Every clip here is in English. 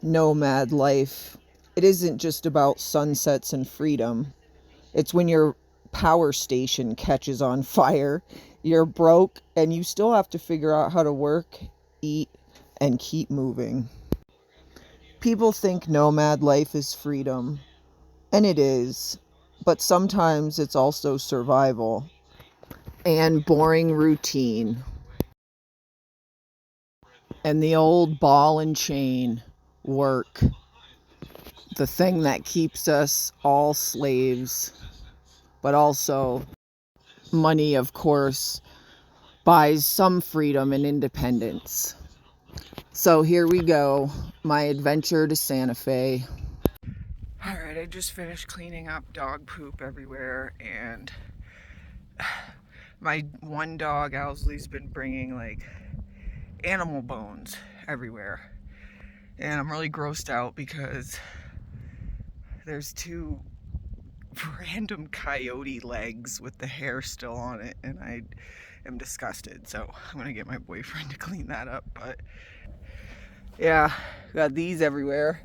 Nomad life, it isn't just about sunsets and freedom. It's when your power station catches on fire, you're broke, and you still have to figure out how to work, eat, and keep moving. People think nomad life is freedom, and it is, but sometimes it's also survival and boring routine and the old ball and chain work, the thing that keeps us all slaves, but also money, of course, buys some freedom and independence. So here we go, my adventure to Santa Fe. All right, I just finished cleaning up dog poop everywhere, and my one dog, Owsley's been bringing like animal bones everywhere. And I'm really grossed out because there's two random coyote legs with the hair still on it, and I am disgusted. So I'm gonna get my boyfriend to clean that up. But yeah, got these everywhere.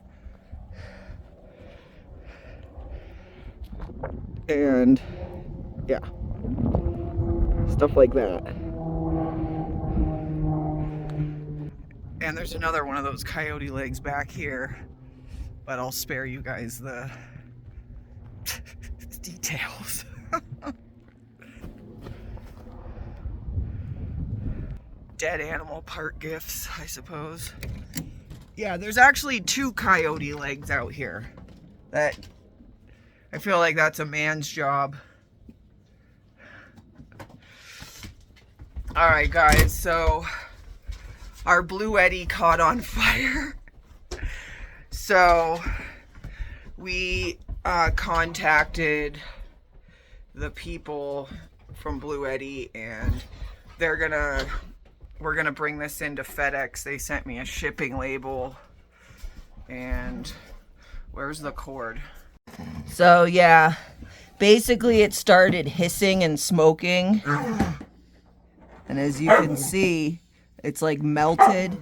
And yeah, stuff like that. And there's another one of those coyote legs back here, but I'll spare you guys the details. Dead animal part gifts, I suppose. Yeah, there's actually two coyote legs out here. That I feel like that's a man's job. Alright guys, so our Bluetti caught on fire. So we contacted the people from Bluetti, and we're gonna bring this into FedEx. They sent me a shipping label, and where's the cord? So yeah, basically it started hissing and smoking, and as you can see, it's like melted.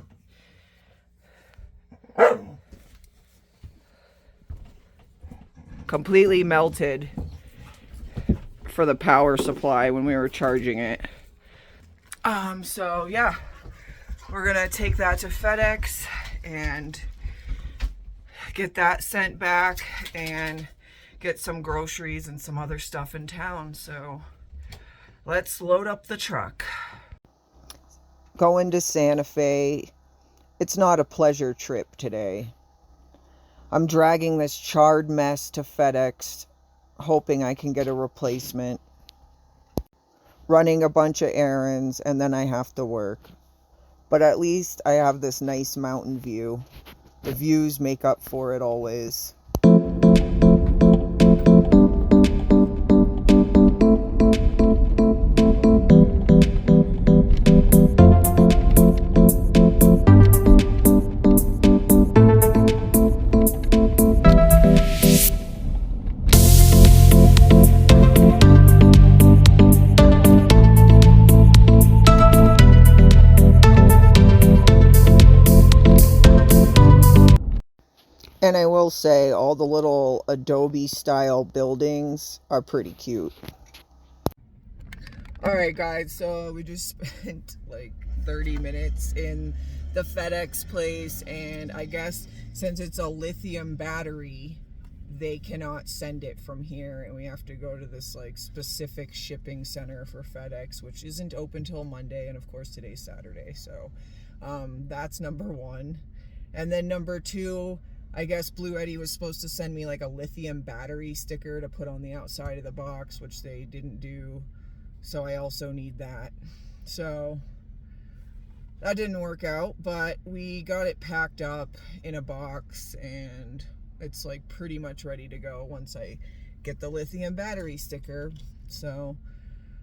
Completely melted for the power supply when we were charging it. So yeah, we're gonna take that to FedEx and get that sent back and get some groceries and some other stuff in town. So let's load up the truck. Going to Santa Fe, it's not a pleasure trip today. I'm dragging this charred mess to FedEx, hoping I can get a replacement. Running a bunch of errands, and then I have to work. But at least I have this nice mountain view. The views make up for it always. And I will say, all the little Adobe style buildings are pretty cute. Alright guys, so we just spent like 30 minutes in the FedEx place, and I guess since it's a lithium battery, they cannot send it from here, and we have to go to this like specific shipping center for FedEx, which isn't open till Monday, and of course today's Saturday. So that's number one. And then number two, I guess Bluetti was supposed to send me like a lithium battery sticker to put on the outside of the box, which they didn't do. So I also need that. So that didn't work out, but we got it packed up in a box, and it's like pretty much ready to go once I get the lithium battery sticker. So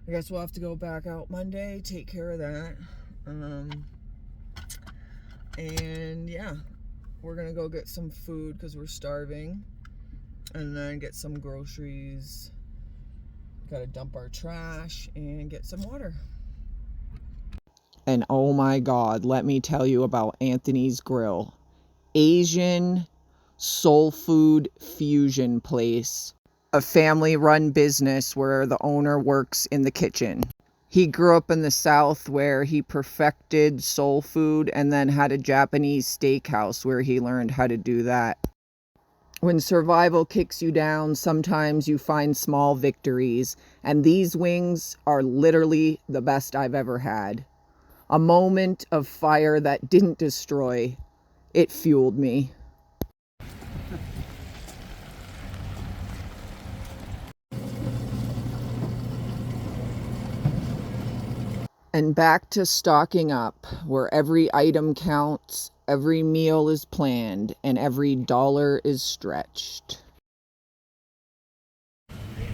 I guess we'll have to go back out Monday, take care of that. And yeah, we're gonna go get some food because we're starving, and then get some groceries. Gotta dump our trash and get some water. And oh my God, let me tell you about Anthony's Grill. Asian soul food fusion place. A family-run business where the owner works in the kitchen. He grew up in the South where he perfected soul food and then had a Japanese steakhouse where he learned how to do that. When survival kicks you down, sometimes you find small victories, and these wings are literally the best I've ever had. A moment of fire that didn't destroy, it fueled me. And back to stocking up, where every item counts, every meal is planned, and every dollar is stretched.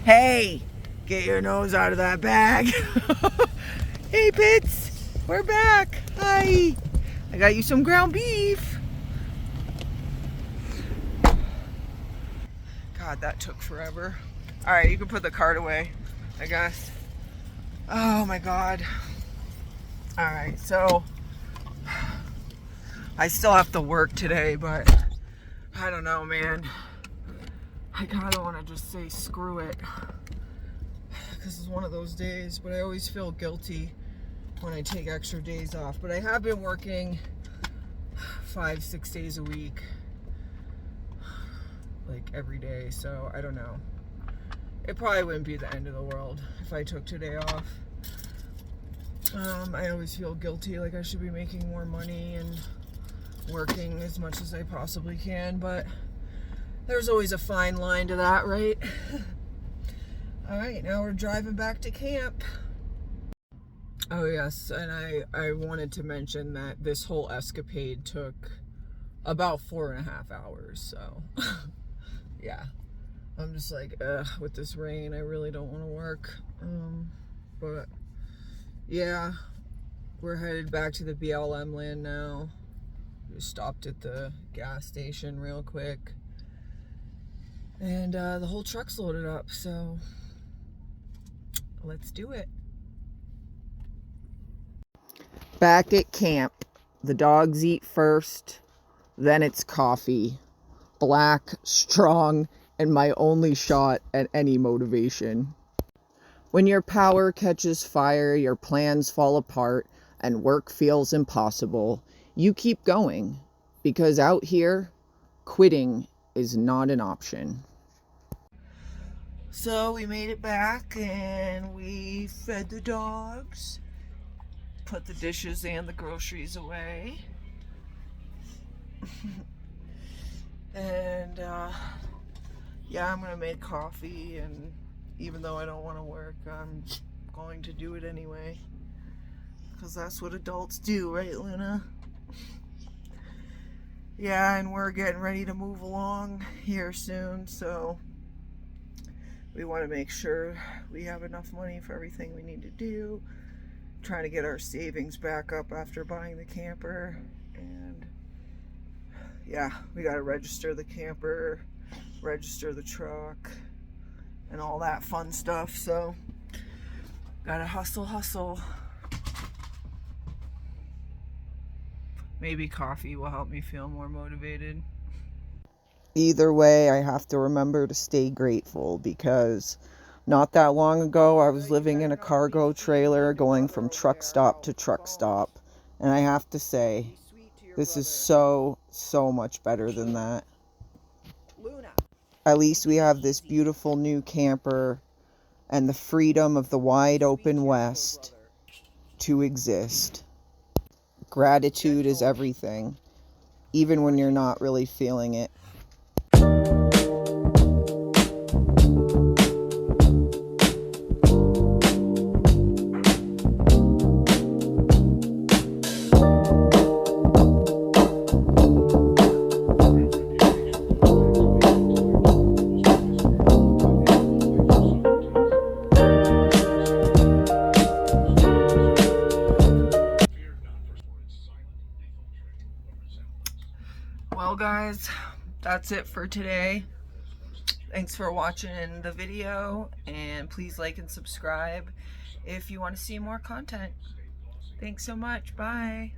Hey, get your nose out of that bag. Hey, Bits, we're back. Hi, I got you some ground beef. God, that took forever. All right, you can put the cart away, I guess. Oh my God. All right, so I still have to work today, but I don't know, man. I kind of want to just say screw it, because it's one of those days, but I always feel guilty when I take extra days off. But I have been working 5-6 days a week, like every day, so I don't know. It probably wouldn't be the end of the world if I took today off. I always feel guilty, like I should be making more money and working as much as I possibly can, but there's always a fine line to that, right? All right, now we're driving back to camp. Oh yes, and I wanted to mention that this whole escapade took about 4.5 hours, so yeah. I'm just like, with this rain, I really don't want to work. But yeah, we're headed back to the BLM land now. Just stopped at the gas station real quick. And the whole truck's loaded up, so let's do it. Back at camp, the dogs eat first, then it's coffee. Black, strong, and my only shot at any motivation. When your power catches fire, your plans fall apart, and work feels impossible, you keep going, because out here, quitting is not an option. So we made it back, and we fed the dogs, put the dishes and the groceries away. And yeah, I'm gonna make coffee, and even though I don't want to work, I'm going to do it anyway, because that's what adults do, right, Luna? Yeah, and we're getting ready to move along here soon, so we want to make sure we have enough money for everything we need to do. Trying to get our savings back up after buying the camper, and yeah, we got to register the camper, register the truck, and all that fun stuff, so gotta hustle. Maybe coffee will help me feel more motivated. Either way, I have to remember to stay grateful, because not that long ago I was living in a cargo trailer going from truck stop to truck stop, and I have to say, this is so much better than that. At least we have this beautiful new camper and the freedom of the wide open West to exist. Gratitude is everything, even when you're not really feeling it. Well guys, that's it for today. Thanks for watching the video, and please like and subscribe if you want to see more content. Thanks so much. Bye.